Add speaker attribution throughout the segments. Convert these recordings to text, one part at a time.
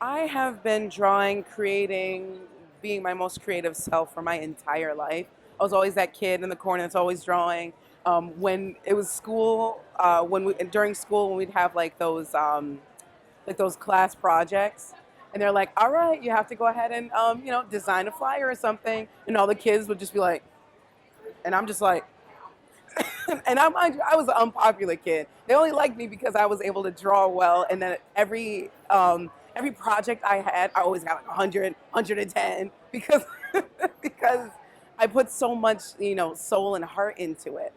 Speaker 1: I have been drawing, creating, being my most creative self for my entire life. I was always that kid in the corner that's always drawing. When it was school, when we during school when we'd have like those class projects, and they're like, "All right, you have to go ahead and design a flyer or something," and all the kids would just be like, and I'm just like, and I was an unpopular kid. They only liked me because I was able to draw well, and then every project I had, I always got like 100, because because I put so much soul and heart into it.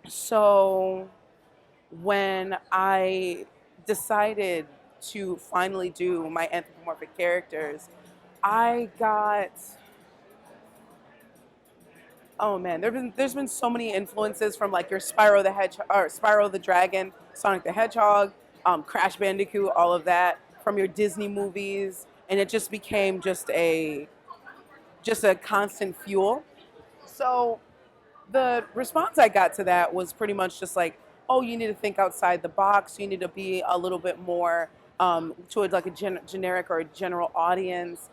Speaker 1: So when I decided to finally do my anthropomorphic characters, I got Oh man, there's been so many influences from like your Spyro the Hedgehog, or Spyro the Dragon, Sonic the Hedgehog, Crash Bandicoot, all of that from your Disney movies, and it just became just a constant fuel. So the response I got to that was pretty much just like, oh, you need to think outside the box. You need to be a little bit more towards like a generic or a general audience.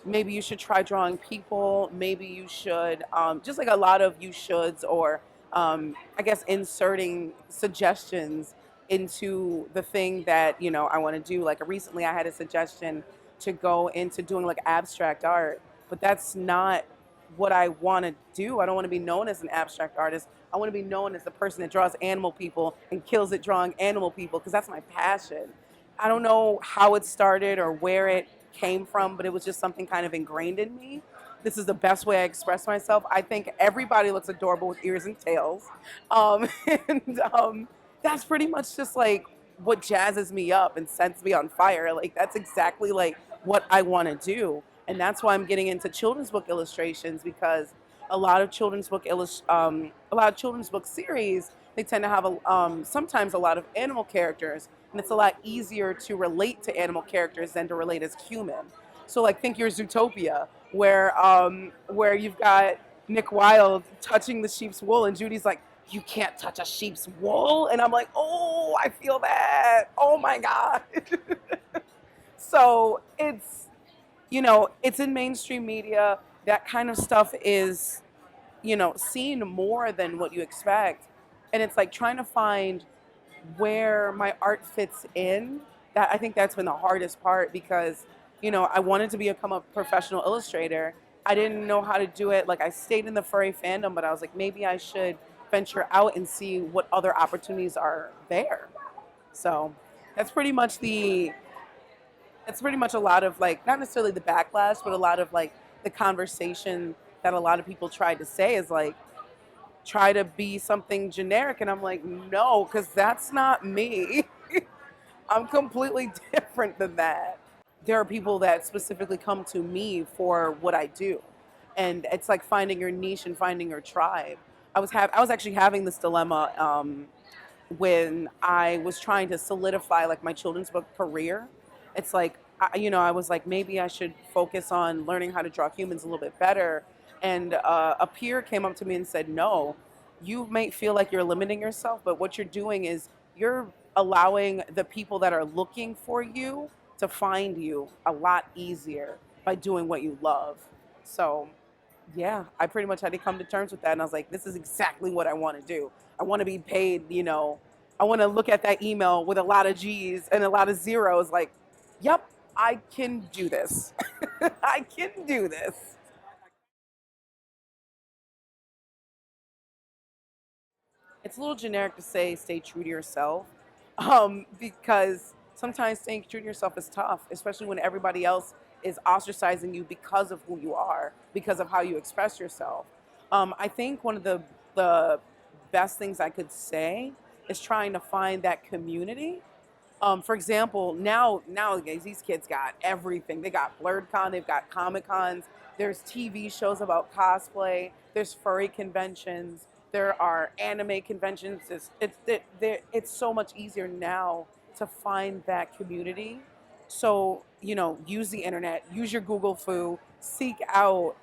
Speaker 1: Maybe you should try drawing people. Maybe you should, just like a lot of you shoulds, or I guess inserting suggestions into the thing that, I want to do. Like recently I had a suggestion to go into doing like abstract art, but that's not what I want to do. I don't want to be known as an abstract artist. I want to be known as the person that draws animal people and kills it drawing animal people, because that's my passion. I don't know how it started or where it came from, but it was just something kind of ingrained in me. This is the best way I express myself. I think everybody looks adorable with ears and tails. Um, and that's pretty much just like what jazzes me up and sets me on fire. Like, that's exactly like what I want to do. And that's why I'm getting into children's book illustrations, because a lot of children's book series, they tend to have sometimes a lot of animal characters, and it's a lot easier to relate to animal characters than to relate as human. So like think your Zootopia, where you've got Nick Wilde touching the sheep's wool, and Judy's like, "You can't touch a sheep's wool," and I'm like, "Oh, I feel that. Oh my god." So it's in mainstream media. That kind of stuff is seen more than what you expect, and it's like trying to find where my art fits in. That I think that's been the hardest part, because I wanted to become a professional illustrator. I didn't know how to do it. Like, I stayed in the furry fandom, but I was like, maybe I should venture out and see what other opportunities are there. So that's pretty much the that's pretty much a lot of, like, not necessarily the backlash, but a lot of like the conversation that a lot of people tried to say is like, try to be something generic, and I'm like, no, because that's not me. I'm completely different than that. There are people that specifically come to me for what I do, and it's like finding your niche and finding your tribe. I was actually having this dilemma when I was trying to solidify like my children's book career. It's like, I was like, maybe I should focus on learning how to draw humans a little bit better. And a peer came up to me and said, no, you may feel like you're limiting yourself, but what you're doing is you're allowing the people that are looking for you to find you a lot easier by doing what you love. So yeah, I pretty much had to come to terms with that. And I was like, this is exactly what I want to do. I want to be paid, I want to look at that email with a lot of G's and a lot of zeros, like, yep, I can do this. I can do this. It's a little generic to say stay true to yourself, because sometimes staying true to yourself is tough, especially when everybody else is ostracizing you because of who you are, because of how you express yourself. I think one of the best things I could say is trying to find that community. For example, nowadays these kids got everything. They got BlerDCon, they've got Comic Cons. There's TV shows about cosplay. There's furry conventions. There are anime conventions. It's so much easier now to find that community. So use the internet, use your Google foo, seek out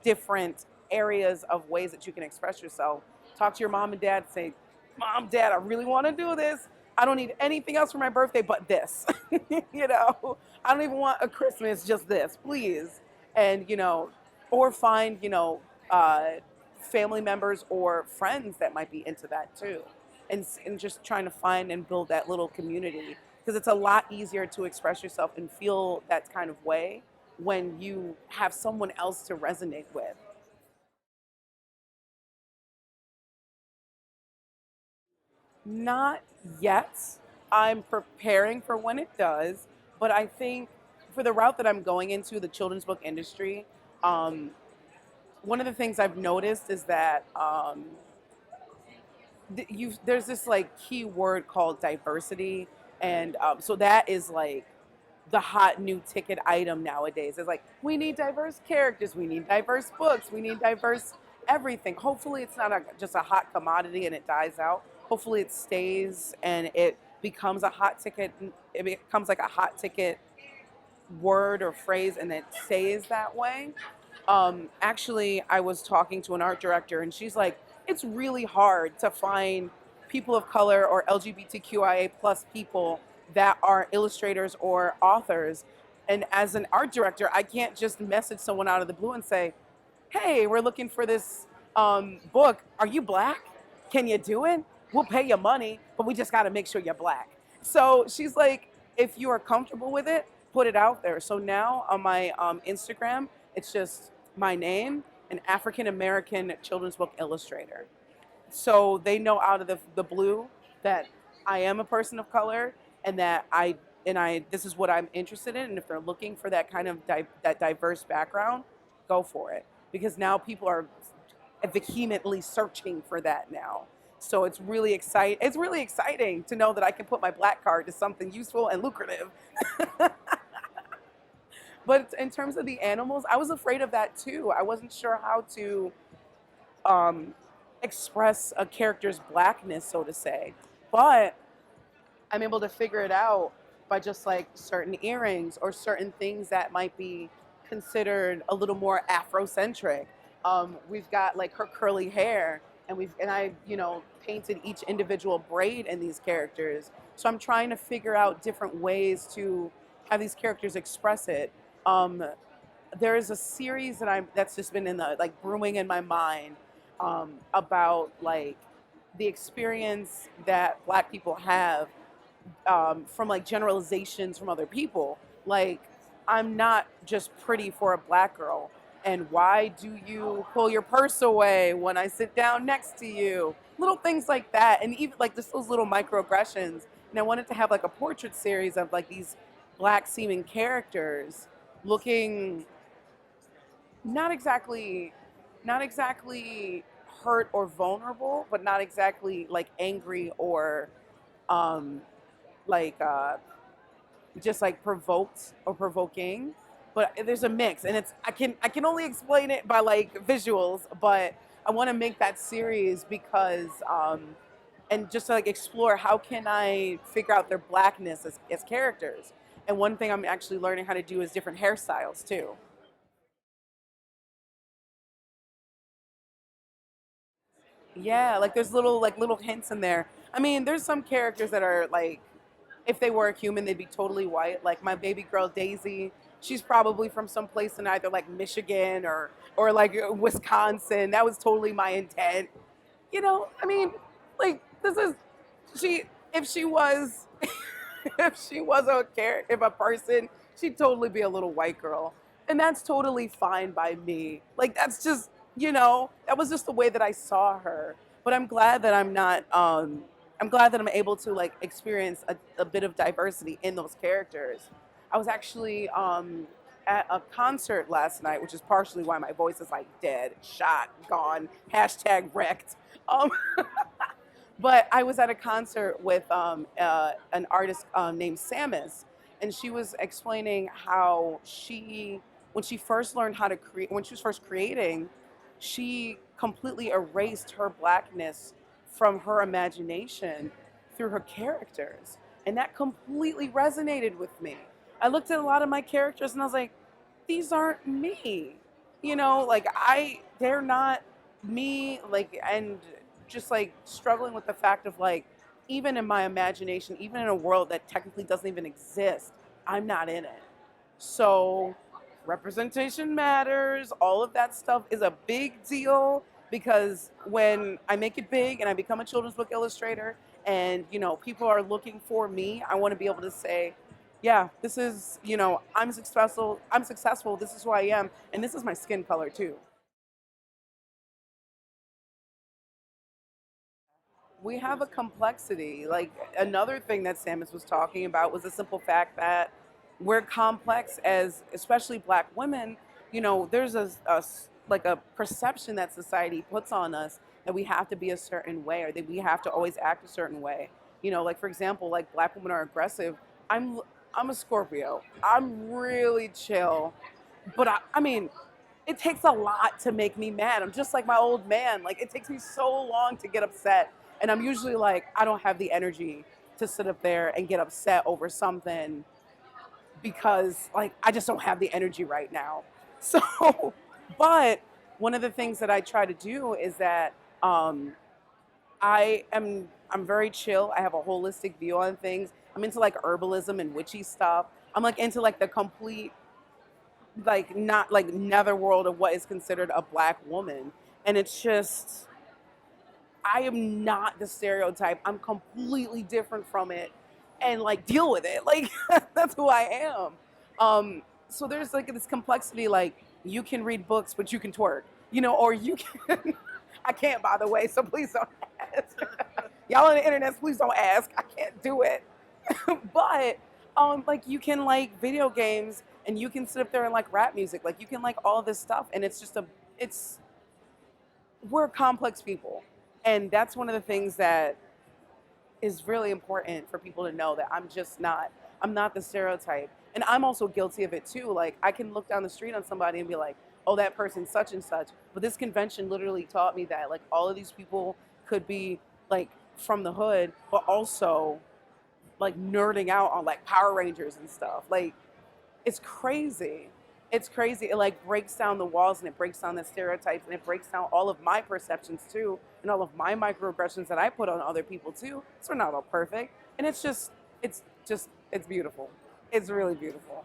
Speaker 1: different areas of ways that you can express yourself. Talk to your mom and dad. Say, "Mom, Dad, I really want to do this. I don't need anything else for my birthday but this. You know, I don't even want a Christmas, just this, please. And, you know, or find, family members or friends that might be into that too. And just trying to find and build that little community because it's a lot easier to express yourself and feel that kind of way when you have someone else to resonate with. Not yet. I'm preparing for when it does, but I think for the route that I'm going into, the children's book industry, um, one of the things I've noticed is that there's this like key word called diversity, and so that is like the hot new ticket item nowadays. It's like we need diverse characters, we need diverse books, we need diverse everything. Hopefully, it's not just a hot commodity and it dies out. Hopefully, it stays and it becomes a hot ticket. It becomes like a hot ticket word or phrase, and it stays that way. Actually, I was talking to an art director, and she's like, it's really hard to find people of color or LGBTQIA plus people that are illustrators or authors. And as an art director, I can't just message someone out of the blue and say, hey, we're looking for this book. Are you black? Can you do it? We'll pay you money, but we just got to make sure you're black. So she's like, if you are comfortable with it, put it out there. So now on my Instagram, it's just my name, an African American children's book illustrator. So they know out of the blue that I am a person of color and that I this is what I'm interested in. And if they're looking for that kind of that diverse background, go for it because now people are vehemently searching for that now. So it's really exciting to know that I can put my black card to something useful and lucrative. But in terms of the animals, I was afraid of that too. I wasn't sure how to um, express a character's blackness, so to say. But I'm able to figure it out by just like certain earrings or certain things that might be considered a little more Afrocentric. We've got like her curly hair, and I painted each individual braid in these characters. So I'm trying to figure out different ways to have these characters express it. Um, there is a series that's just been in the like brewing in my mind about like the experience that Black people have from like generalizations from other people. Like, I'm not just pretty for a Black girl. And why do you pull your purse away when I sit down next to you? Little things like that. And even like just those little microaggressions. And I wanted to have like a portrait series of like these Black seeming characters looking not exactly not exactly hurt or vulnerable, but not exactly like angry or um, like just like provoked or provoking. But there's a mix, and I can only explain it by like visuals. But I want to make that series because and just to like explore how can I figure out their blackness as characters. And one thing I'm actually learning how to do is different hairstyles too. Yeah, like there's little hints in there. I mean, there's some characters that are like if they were a human, they'd be totally white. Like my baby girl Daisy, she's probably from some place in either like Michigan or like Wisconsin. That was totally my intent. I mean, like this is she if she was if she was if a person, she'd totally be a little white girl. And that's totally fine by me. Like that's just, that was just the way that I saw her. But I'm glad that I'm glad that I'm able to like experience a bit of diversity in those characters. I was actually at a concert last night, which is partially why my voice is like dead, shot, gone, hashtag wrecked. Um, but I was at a concert with an artist named Samus, and she was explaining how when she first learned how to create, when she was first creating, she completely erased her blackness from her imagination through her characters. And that completely resonated with me. I looked at a lot of my characters and I was like, these aren't me. Like they're not me, like, and just like struggling with the fact of like even in my imagination, even in a world that technically doesn't even exist, I'm not in it. So representation matters. All of that stuff is a big deal because when I make it big and I become a children's book illustrator and, people are looking for me, I want to be able to say, yeah, this is, I'm successful, this is who I am, and this is my skin color too. We have a complexity. Like another thing that Samus was talking about was the simple fact that we're complex as, especially Black women. There's like a perception that society puts on us that we have to be a certain way or that we have to always act a certain way. Like for example, like Black women are aggressive. I'm I'm a Scorpio. I'm really chill, but I mean, it takes a lot to make me mad. I'm just like my old man. Like it takes me so long to get upset. And I'm usually like, I don't have the energy to sit up there and get upset over something because like I just don't have the energy right now. So, but one of the things that I try to do is that um, I'm very chill. I have a holistic view on things. I'm into like herbalism and witchy stuff. I'm like into like the complete like not like netherworld of what is considered a Black woman. And it's just I am not the stereotype. I'm completely different from it and like deal with it. Like that's who I am. So there's like this complexity like you can read books but you can twerk, or you can I can't by the way, so please don't ask. Y'all on the internet, please don't ask. I can't do it. But like you can like video games and you can sit up there and like rap music. Like you can like all this stuff and it's just it's we're complex people. And that's one of the things that is really important for people to know that I'm not the stereotype. And I'm also guilty of it too. Like I can look down the street on somebody and be like, oh, that person's such and such. But this convention literally taught me that like all of these people could be like from the hood, but also like nerding out on like Power Rangers and stuff. Like it's crazy. It's crazy. It like breaks down the walls and it breaks down the stereotypes and it breaks down all of my perceptions too and all of my microaggressions that I put on other people too. So we're not all perfect. And it's just it's beautiful. It's really beautiful.